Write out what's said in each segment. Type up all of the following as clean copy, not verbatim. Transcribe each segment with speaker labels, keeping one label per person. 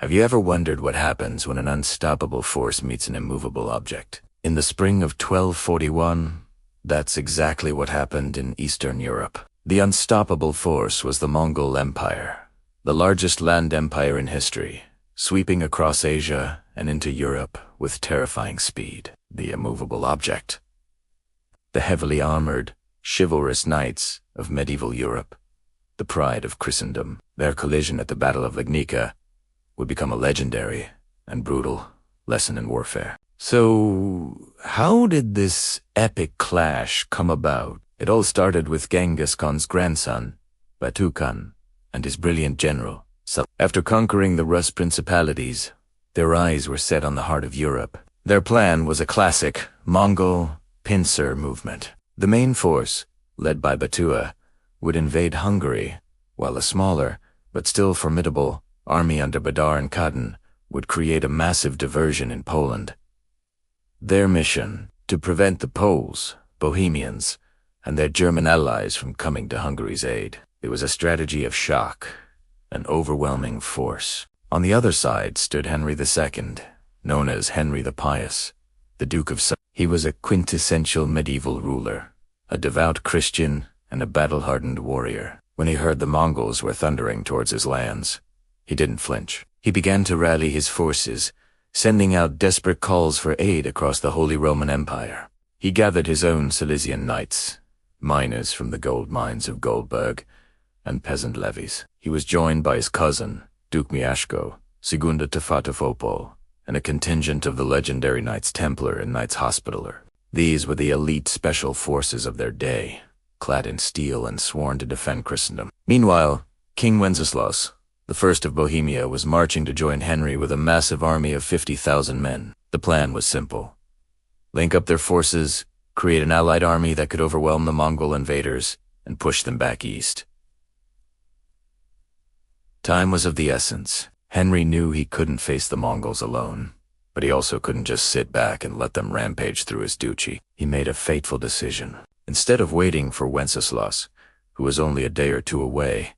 Speaker 1: Have you ever wondered what happens when an unstoppable force meets an immovable object? In the spring of 1241, that's exactly what happened in Eastern Europe. The unstoppable force was the Mongol Empire, the largest land empire in history, sweeping across Asia and into Europe with terrifying speed. The immovable object. The heavily armored, chivalrous knights of medieval Europe, the pride of Christendom. Their collision at the Battle of Legnica would become a legendary and brutal lesson in warfare. So, how did this epic clash come about? It all started with Genghis Khan's grandson, Batu Khan, and his brilliant general. After conquering the Rus principalities, their eyes were set on the heart of Europe. Their plan was a classic Mongol pincer movement. The main force, led by Batua, would invade Hungary, while a smaller, but still formidable, army under Badar and Khadan would create a massive diversion in Poland. Their mission, to prevent the Poles, Bohemians, and their German allies from coming to Hungary's aid. It was a strategy of shock, an overwhelming force. On the other side stood Henry II, known as Henry the Pious, the Duke of Suffolk. He was a quintessential medieval ruler, a devout Christian and a battle-hardened warrior. When he heard the Mongols were thundering towards his lands, he didn't flinch. He began to rally his forces, sending out desperate calls for aid across the Holy Roman Empire. He gathered his own Silesian knights, miners from the gold mines of Goldberg, and peasant levies. He was joined by his cousin, Duke Mieszko, Segunda Tefatofopol, and a contingent of the legendary Knights Templar and Knights Hospitaller. These were the elite special forces of their day, clad in steel and sworn to defend Christendom. Meanwhile, King Wenceslaus, the first of Bohemia, was marching to join Henry with a massive army of 50,000 men. The plan was simple. Link up their forces, create an allied army that could overwhelm the Mongol invaders, and push them back east. Time was of the essence. Henry knew he couldn't face the Mongols alone, but he also couldn't just sit back and let them rampage through his duchy. He made a fateful decision. Instead of waiting for Wenceslaus, who was only a day or two away,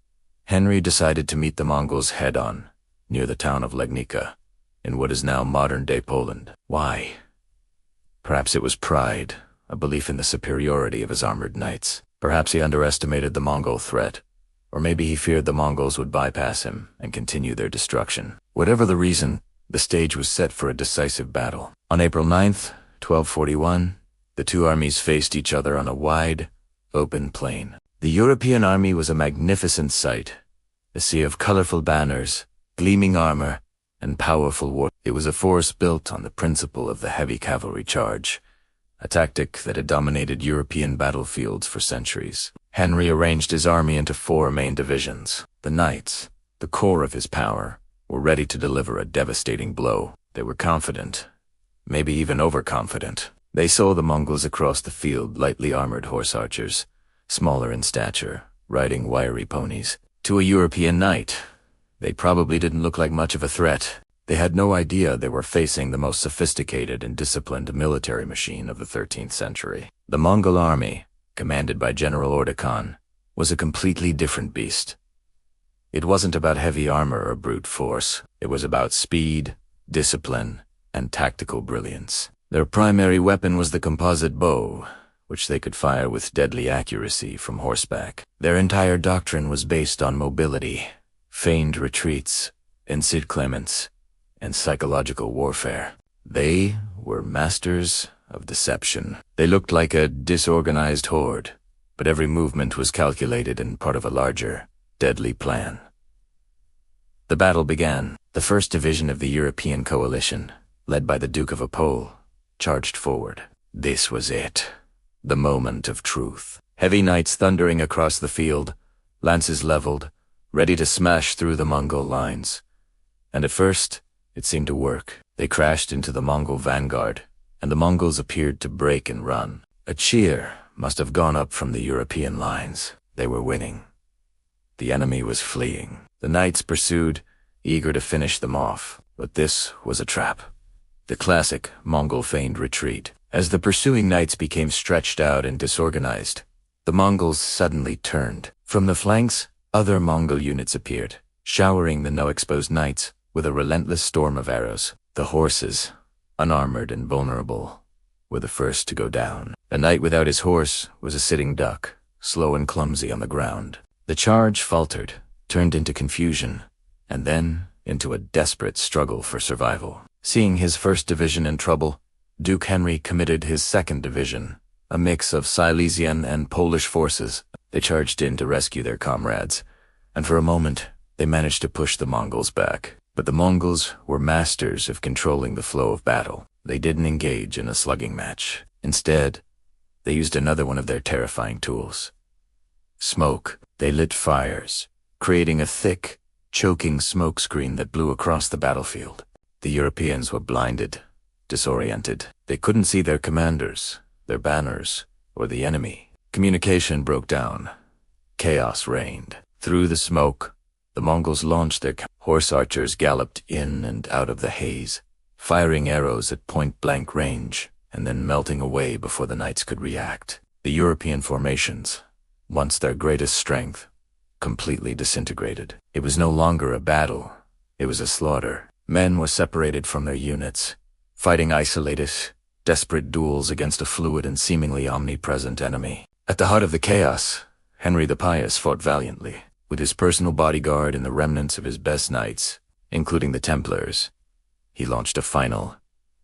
Speaker 1: Henry decided to meet the Mongols head-on, near the town of Legnica, in what is now modern-day Poland. Why? Perhaps it was pride, a belief in the superiority of his armored knights. Perhaps he underestimated the Mongol threat, or maybe he feared the Mongols would bypass him and continue their destruction. Whatever the reason, the stage was set for a decisive battle. On April 9th, 1241, the two armies faced each other on a wide, open plain. The European army was a magnificent sight, a sea of colorful banners, gleaming armor, and powerful war. It was a force built on the principle of the heavy cavalry charge, a tactic that had dominated European battlefields for centuries. Henry arranged his army into 4 main divisions. The knights, the core of his power, were ready to deliver a devastating blow. They were confident, maybe even overconfident. They saw the Mongols across the field, lightly armored horse archers, smaller in stature, riding wiry ponies. To a European knight, they probably didn't look like much of a threat. They had no idea they were facing the most sophisticated and disciplined military machine of the 13th century. The Mongol army, commanded by General Orda Khan, was a completely different beast. It wasn't about heavy armor or brute force. It was about speed, discipline, and tactical brilliance. Their primary weapon was the composite bow, which they could fire with deadly accuracy from horseback. Their entire doctrine was based on mobility, feigned retreats, ensiedclements, and psychological warfare. They were masters of deception. They looked like a disorganized horde, but every movement was calculated and part of a larger, deadly plan. The battle began. The first division of the European coalition, led by the Duke of Opole, charged forward. This was it. The moment of truth. Heavy knights thundering across the field, lances leveled, ready to smash through the Mongol lines. And at first, it seemed to work. They crashed into the Mongol vanguard, and the Mongols appeared to break and run. A cheer must have gone up from the European lines. They were winning. The enemy was fleeing. The knights pursued, eager to finish them off. But this was a trap. The classic Mongol feigned retreat. As the pursuing knights became stretched out and disorganized, the Mongols suddenly turned. From the flanks, other Mongol units appeared, showering the now exposed knights with a relentless storm of arrows. The horses, unarmored and vulnerable, were the first to go down. A knight without his horse was a sitting duck, slow and clumsy on the ground. The charge faltered, turned into confusion, and then into a desperate struggle for survival. Seeing his 1st Division in trouble, Duke Henry committed his 2nd Division, a mix of Silesian and Polish forces. They charged in to rescue their comrades, and for a moment they managed to push the Mongols back. But the Mongols were masters of controlling the flow of battle. They didn't engage in a slugging match. Instead, they used another one of their terrifying tools: smoke. They lit fires, creating a thick, choking smoke screen that blew across the battlefield. The Europeans were blinded, disoriented. They couldn't see their commanders, their banners, or the enemy. Communication broke down. Chaos reigned. Through the smoke, the Mongols launched their horse archers galloped in and out of the haze, firing arrows at point-blank range, and then melting away before the knights could react. The European formations, once their greatest strength, completely disintegrated. It was no longer a battle. It was a slaughter. Men were separated from their units, fighting isolated, desperate duels against a fluid and seemingly omnipresent enemy. At the heart of the chaos, Henry the Pious fought valiantly. With his personal bodyguard and the remnants of his best knights, including the Templars, he launched a final,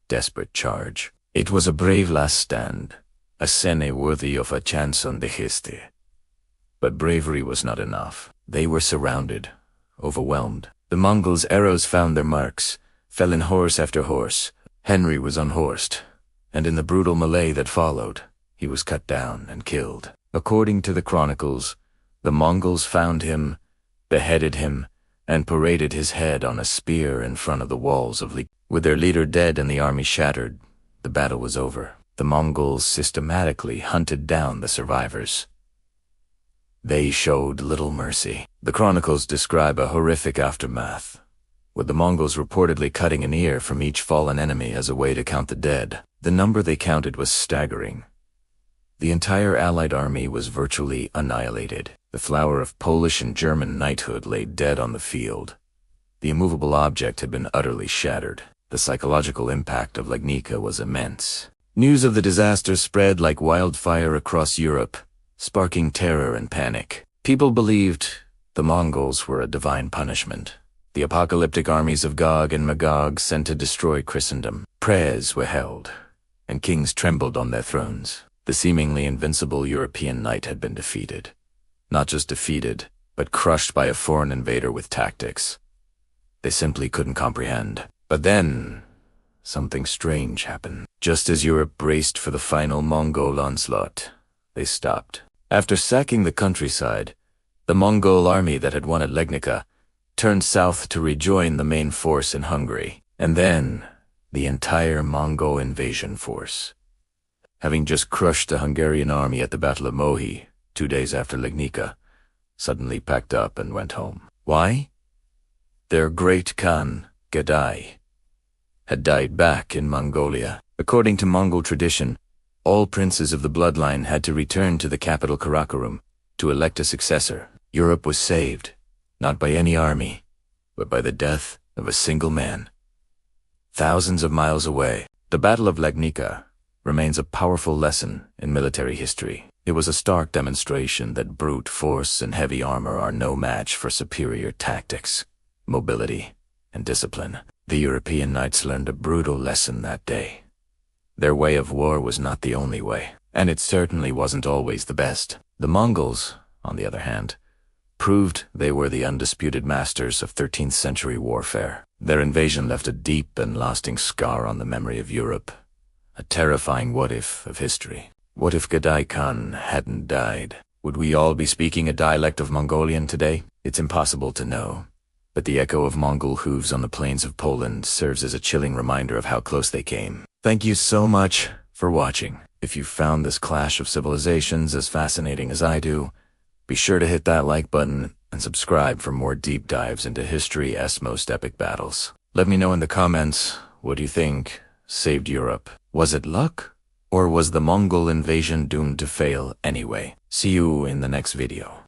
Speaker 1: desperate charge. It was a brave last stand, a scene worthy of a chanson de geste. But bravery was not enough. They were surrounded, overwhelmed. The Mongols' arrows found their marks, fell in horse after horse. Henry was unhorsed, and in the brutal melee that followed, he was cut down and killed. According to the chronicles, the Mongols found him, beheaded him, and paraded his head on a spear in front of the walls of Legnica. With their leader dead and the army shattered, the battle was over. The Mongols systematically hunted down the survivors. They showed little mercy. The chronicles describe a horrific aftermath, with the Mongols reportedly cutting an ear from each fallen enemy as a way to count the dead. The number they counted was staggering. The entire Allied army was virtually annihilated. The flower of Polish and German knighthood lay dead on the field. The immovable object had been utterly shattered. The psychological impact of Legnica was immense. News of the disaster spread like wildfire across Europe, sparking terror and panic. People believed the Mongols were a divine punishment, the apocalyptic armies of Gog and Magog sent to destroy Christendom. Prayers were held, and kings trembled on their thrones. The seemingly invincible European knight had been defeated. Not just defeated, but crushed by a foreign invader with tactics they simply couldn't comprehend. But then, something strange happened. Just as Europe braced for the final Mongol onslaught, they stopped. After sacking the countryside, the Mongol army that had won at Legnica turned south to rejoin the main force in Hungary. And then, the entire Mongol invasion force, having just crushed the Hungarian army at the Battle of Mohi 2 days after Legnica, suddenly packed up and went home. Why? Their great Khan, Gadai, had died back in Mongolia. According to Mongol tradition, all princes of the bloodline had to return to the capital Karakorum to elect a successor. Europe was saved, not by any army, but by the death of a single man. Thousands of miles away, the Battle of Legnica remains a powerful lesson in military history. It was a stark demonstration that brute force and heavy armor are no match for superior tactics, mobility, and discipline. The European knights learned a brutal lesson that day. Their way of war was not the only way, and it certainly wasn't always the best. The Mongols, on the other hand, proved they were the undisputed masters of 13th century warfare. Their invasion left a deep and lasting scar on the memory of Europe, a terrifying what-if of history. What if Gadai Khan hadn't died? Would we all be speaking a dialect of Mongolian today? It's impossible to know, but the echo of Mongol hooves on the plains of Poland serves as a chilling reminder of how close they came. Thank you so much for watching. If you found this clash of civilizations as fascinating as I do, be sure to hit that like button and subscribe for more deep dives into history's most epic battles. Let me know in the comments, what do you think saved Europe? Was it luck? Or was the Mongol invasion doomed to fail anyway? See you in the next video.